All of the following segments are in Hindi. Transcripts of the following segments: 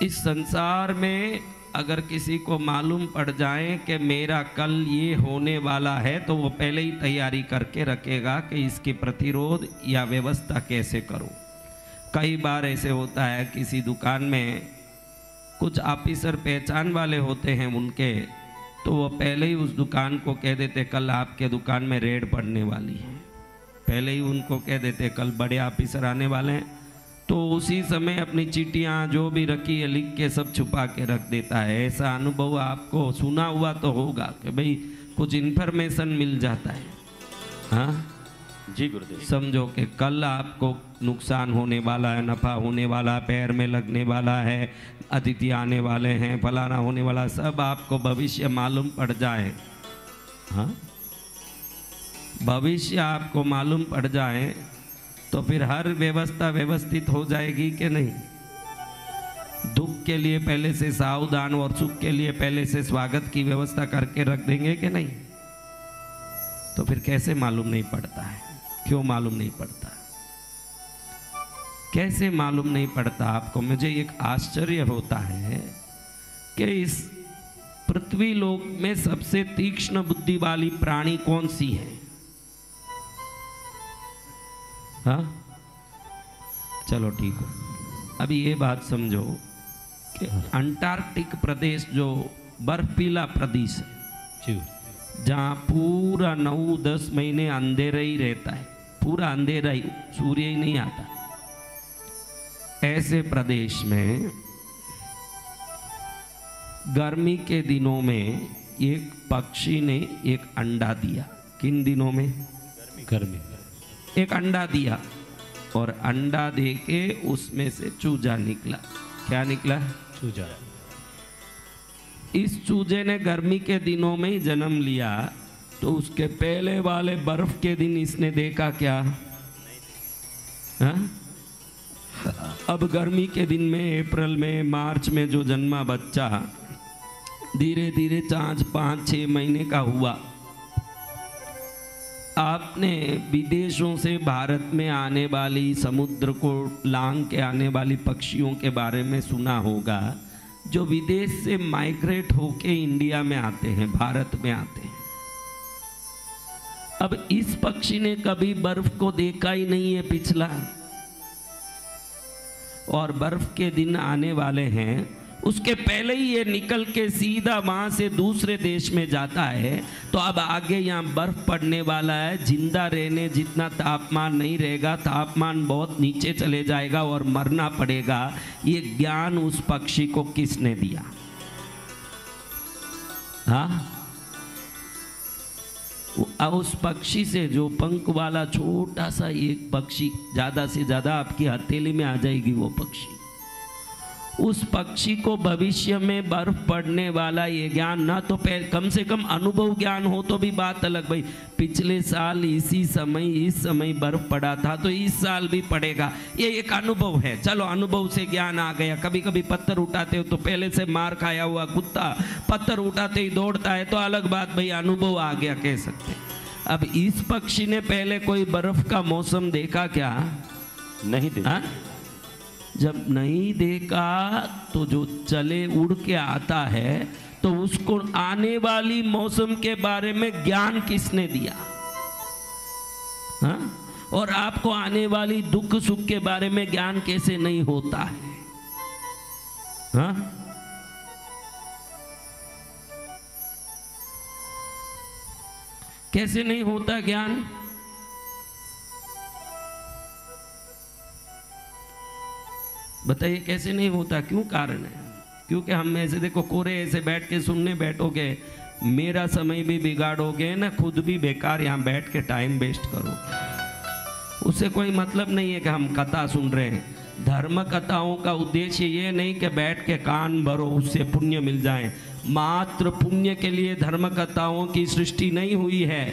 इस संसार में अगर किसी को मालूम पड़ जाए कि मेरा कल ये होने वाला है तो वो पहले ही तैयारी करके रखेगा कि इसकी प्रतिरोध या व्यवस्था कैसे करूं। कई बार ऐसे होता है किसी दुकान में कुछ ऑफिसर पहचान वाले होते हैं उनके, तो वो पहले ही उस दुकान को कह देते कल आपके दुकान में रेड पड़ने वाली है। पहले ही उनको कह देते कल बड़े ऑफिसर आने वाले हैं, तो उसी समय अपनी चिट्ठियाँ जो भी रखी है लिख के सब छुपा के रख देता है। ऐसा अनुभव आपको सुना हुआ तो होगा कि भाई कुछ इन्फॉर्मेशन मिल जाता है। हाँ जी गुरुदेव। समझो कि कल आपको नुकसान होने वाला है, नफ़ा होने वाला, पैर में लगने वाला है, अतिथि आने वाले हैं, फलाना होने वाला, सब आपको भविष्य मालूम पड़ जाए। हाँ, भविष्य आपको मालूम पड़ जाए तो फिर हर व्यवस्था व्यवस्थित हो जाएगी कि नहीं। दुख के लिए पहले से सावधान और सुख के लिए पहले से स्वागत की व्यवस्था करके रख देंगे कि नहीं। तो फिर कैसे मालूम नहीं पड़ता है? क्यों मालूम नहीं पड़ता? कैसे मालूम नहीं पड़ता आपको? मुझे एक आश्चर्य होता है कि इस पृथ्वी लोक में सबसे तीक्ष्ण बुद्धि वाली प्राणी कौन सी है? हाँ, चलो ठीक हो। अभी ये बात समझो कि अंटार्कटिक प्रदेश जो बर्फीला प्रदेश है, जहाँ पूरा 9-10 महीने अंधेरा ही रहता है, पूरा अंधेरा ही, सूर्य ही नहीं आता, ऐसे प्रदेश में गर्मी के दिनों में एक पक्षी ने एक अंडा दिया। किन दिनों में? गर्मी। एक अंडा दिया और अंडा दे के उसमें से चूजा निकला। क्या निकला? चूजा। इस चूजे ने गर्मी के दिनों में ही जन्म लिया, तो उसके पहले वाले बर्फ के दिन इसने देखा क्या? हाँ? अब गर्मी के दिन में, अप्रैल में, मार्च में जो जन्मा बच्चा धीरे धीरे 4-5-6 महीने का हुआ। आपने विदेशों से भारत में आने वाली, समुद्र को लांघ के आने वाली पक्षियों के बारे में सुना होगा, जो विदेश से माइग्रेट होके इंडिया में आते हैं, भारत में आते हैं। अब इस पक्षी ने कभी बर्फ को देखा ही नहीं है पिछला, और बर्फ के दिन आने वाले हैं, उसके पहले ही ये निकल के सीधा वहां से दूसरे देश में जाता है। तो अब आगे यहाँ बर्फ पड़ने वाला है, जिंदा रहने जितना तापमान नहीं रहेगा, तापमान बहुत नीचे चले जाएगा और मरना पड़ेगा। ये ज्ञान उस पक्षी को किसने दिया? हाँ, उस पक्षी से, जो पंख वाला छोटा सा एक पक्षी, ज्यादा से ज्यादा आपकी हथेली में आ जाएगी वो पक्षी, उस पक्षी को भविष्य में बर्फ पड़ने वाला ये ज्ञान, ना तो कम से कम अनुभव ज्ञान हो तो भी बात अलग, भाई पिछले साल इसी समय इस समय बर्फ पड़ा था तो इस साल भी पड़ेगा, ये एक अनुभव है। चलो अनुभव से ज्ञान आ गया। कभी कभी पत्थर उठाते हो तो पहले से मार खाया हुआ कुत्ता पत्थर उठाते ही दौड़ता है, तो अलग बात, भाई अनुभव आ गया कह सकते। अब इस पक्षी ने पहले कोई बर्फ का मौसम देखा क्या? नहीं देखा। जब नहीं देखा तो जो चले उड़ के आता है, तो उसको आने वाली मौसम के बारे में ज्ञान किसने दिया? हाँ? और आपको आने वाली दुख सुख के बारे में ज्ञान कैसे नहीं होता है? हाँ? कैसे नहीं होता ज्ञान? बताइए कैसे नहीं होता? क्यों कारण है? क्योंकि हम ऐसे, देखो कोरे ऐसे बैठ के सुनने बैठोगे, मेरा समय भी बिगाड़ोगे ना, खुद भी बेकार यहाँ बैठ के टाइम वेस्ट करोगे। उससे कोई मतलब नहीं है कि हम कथा सुन रहे हैं। धर्म कथाओं का उद्देश्य ये नहीं कि बैठ के कान भरो उससे पुण्य मिल जाए। मात्र पुण्य के लिए धर्म कथाओं की सृष्टि नहीं हुई है।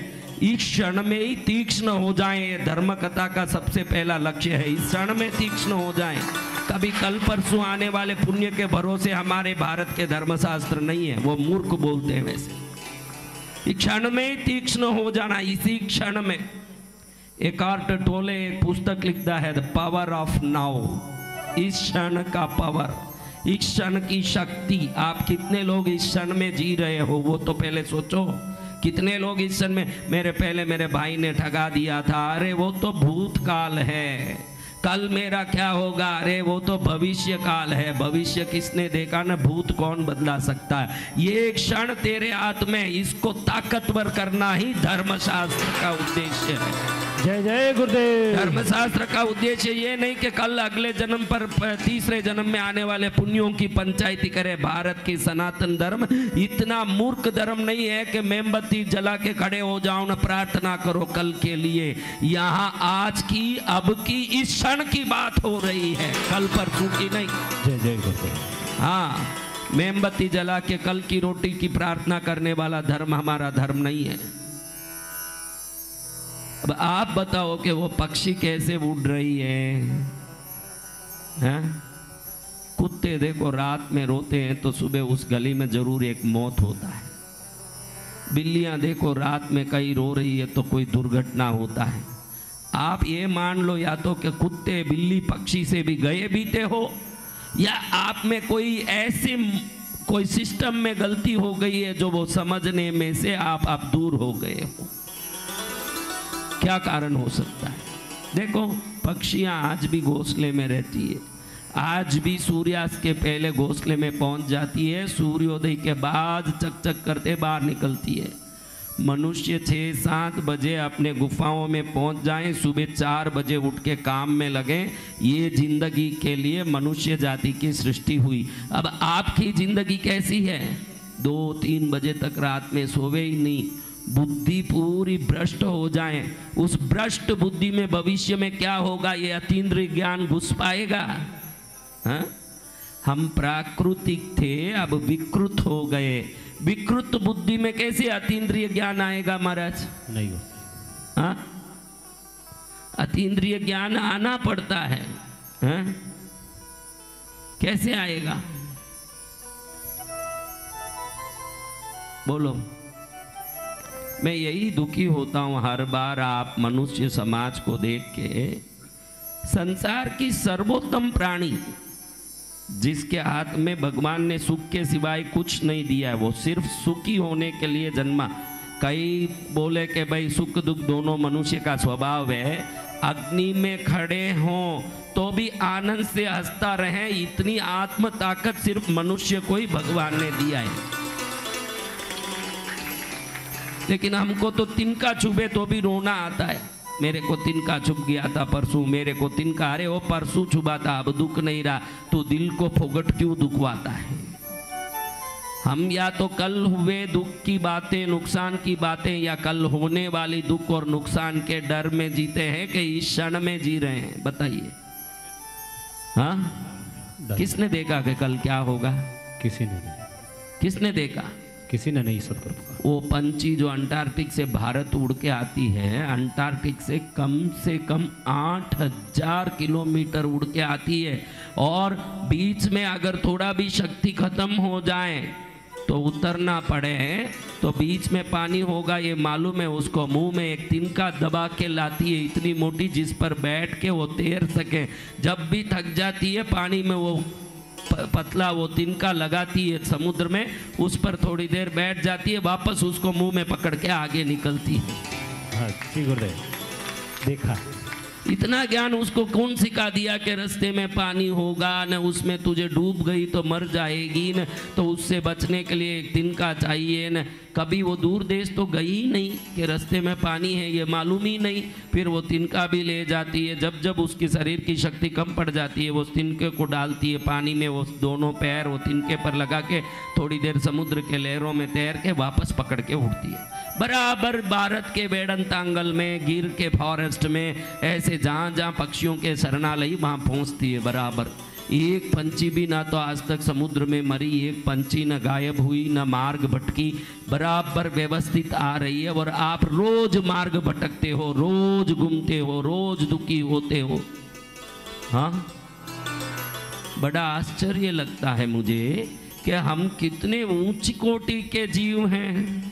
इस क्षण में ही तीक्ष्ण हो जाए, धर्म कथा का सबसे पहला लक्ष्य है। इस क्षण में तीक्ष्ण हो जाए। कभी कल परसों आने वाले पुण्य के भरोसे हमारे भारत के धर्मशास्त्र नहीं है, वो मूर्ख बोलते हैं वैसे। इस क्षण में ही तीक्ष्ण हो जाना, इसी क्षण में। एकार्ट टोले एक पुस्तक लिखता है, द पावर ऑफ नाउ, इस क्षण का पावर। इस क्षण की शक्ति, आप कितने लोग इस क्षण में जी रहे हो वो तो पहले सोचो। कितने लोग इस क्षण में, मेरे भाई ने ठगा दिया था, अरे वो तो भूतकाल है, कल मेरा क्या होगा, अरे वो तो भविष्य काल है। भविष्य किसने देखा ना, भूत कौन बदला सकता है। ये क्षण तेरे हाथ में, इसको ताकतवर करना ही धर्मशास्त्र का उद्देश्य है। जय जय गुरुदेव। धर्मशास्त्र का उद्देश्य ये नहीं कि कल अगले जन्म पर तीसरे जन्म में आने वाले पुण्यों की पंचायती करे। भारत की सनातन धर्म इतना मूर्ख धर्म नहीं है कि मोमबत्ती जला के खड़े हो जाओ न प्रार्थना करो कल के लिए। यहाँ आज की, अब की, इस क्षण की बात हो रही है, कल परसों की नहीं। जय जय गुरुदेव। हाँ, मोमबत्ती जला के कल की रोटी की प्रार्थना करने वाला धर्म हमारा धर्म नहीं है। अब आप बताओ कि वो पक्षी कैसे उड़ रही है, हैं? कुत्ते देखो रात में रोते हैं तो सुबह उस गली में जरूर एक मौत होता है। बिल्लियां देखो रात में कहीं रो रही है तो कोई दुर्घटना होता है। आप ये मान लो या तो कि कुत्ते बिल्ली पक्षी से भी गए बीते हो, या आप में कोई ऐसी कोई सिस्टम में गलती हो गई है जो वो समझने में से आप दूर हो गए हो। क्या कारण हो सकता है? देखो पक्षियां आज भी घोंसले में रहती है, आज भी सूर्यास्त के पहले घोंसले में पहुंच जाती है, सूर्योदय के बाद चक करते बाहर निकलती है। मनुष्य 6-7 बजे अपने गुफाओं में पहुंच जाएं, सुबह 4 बजे उठ के काम में लगे। ये जिंदगी के लिए मनुष्य जाति की सृष्टि हुई। अब आपकी जिंदगी कैसी है? 2-3 बजे तक रात में सोवे ही नहीं, बुद्धि पूरी भ्रष्ट हो जाए। उस भ्रष्ट बुद्धि में भविष्य में क्या होगा ये अतीन्द्रिय ज्ञान घुस पाएगा? हाँ? हम प्राकृतिक थे, अब विकृत हो गए। विकृत बुद्धि में कैसे अतीन्द्रिय ज्ञान आएगा महाराज? नहीं हो। हाँ? अतीन्द्रिय ज्ञान आना पड़ता है। हाँ? कैसे आएगा बोलो? मैं यही दुखी होता हूं हर बार आप मनुष्य समाज को देख के। संसार की सर्वोत्तम प्राणी जिसके हाथ में भगवान ने सुख के सिवाय कुछ नहीं दिया है, वो सिर्फ सुखी होने के लिए जन्मा। कई बोले कि भाई सुख दुख दोनों मनुष्य का स्वभाव है, अग्नि में खड़े हों तो भी आनंद से हंसता रहे, इतनी आत्म ताकत सिर्फ मनुष्य को ही भगवान ने दिया है। लेकिन हमको तो तिनका चुभे तो भी रोना आता है। मेरे को तिनका चुभ गया था परसों, मेरे को तिनका, अरे वो परसों चुभा था, अब दुख नहीं रहा, तो दिल को फोगट क्यों दुखवाता है? हम या तो कल हुए दुख की बातें, नुकसान की बातें, या कल होने वाली दुख और नुकसान के डर में जीते हैं कि इस क्षण में जी रहे हैं? बताइए। हाँ, किसने देखा कि कल क्या होगा? किसी ने नहीं। किसने देखा? किसी ने नहीं। सतगुरु वो पंछी जो अंटार्कटिक से भारत उड़ के आती है, अंटार्कटिक से कम 8000 किलोमीटर उड़ के आती है, और बीच में अगर थोड़ा भी शक्ति खत्म हो जाए तो उतरना पड़े तो बीच में पानी होगा ये मालूम है उसको। मुंह में एक तिनका दबा के लाती है, इतनी मोटी, जिस पर बैठ के वो तैर सके। जब भी थक जाती है पानी में वो पतला वो तिनका लगाती है समुद्र में, उस पर थोड़ी देर बैठ जाती है, वापस उसको मुंह में पकड़ के आगे निकलती है। हाँ जी गुरुदेव, देखा। इतना ज्ञान उसको कौन सिखा दिया कि रास्ते में पानी होगा न, उसमें तुझे डूब गई तो मर जाएगी न, तो उससे बचने के लिए एक तिनका चाहिए न। कभी वो दूर देश तो गई ही नहीं कि रास्ते में पानी है, ये मालूम ही नहीं। फिर वो तिनका भी ले जाती है, जब जब उसकी शरीर की शक्ति कम पड़ जाती है वो तिनके को डालती है पानी में, वो दोनों पैर वो तिनके पर लगा के थोड़ी देर समुद्र के लहरों में तैर के वापस पकड़ के उठती है। बराबर भारत के वेडंतांगल में, गिर के फॉरेस्ट में, ऐसे जहाँ जहाँ पक्षियों के शरणालय वहाँ पहुँचती है। बराबर एक पंछी भी ना तो आज तक समुद्र में मरी, एक पंछी न गायब हुई, न मार्ग भटकी, बराबर व्यवस्थित आ रही है। और आप रोज मार्ग भटकते हो, रोज घूमते हो, रोज दुखी होते हो। हाँ, बड़ा आश्चर्य लगता है मुझे कि हम कितने ऊंची कोटि के जीव हैं।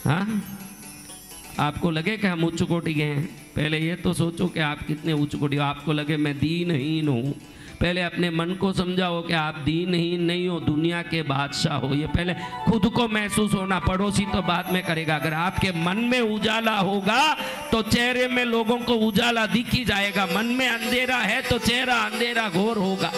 हाँ, आपको लगे कि हम उच्च कोटि के हैं? पहले ये तो सोचो कि आप कितने उच्च कोटि हो। आपको लगे मैं दीनहीन हूँ, पहले अपने मन को समझाओ कि आप दीनहीन नहीं हो, दुनिया के बादशाह हो। ये पहले खुद को महसूस होना, पड़ोसी तो बाद में करेगा। अगर आपके मन में उजाला होगा तो चेहरे में लोगों को उजाला दिख ही जाएगा। मन में अंधेरा है तो चेहरा अंधेरा घोर होगा।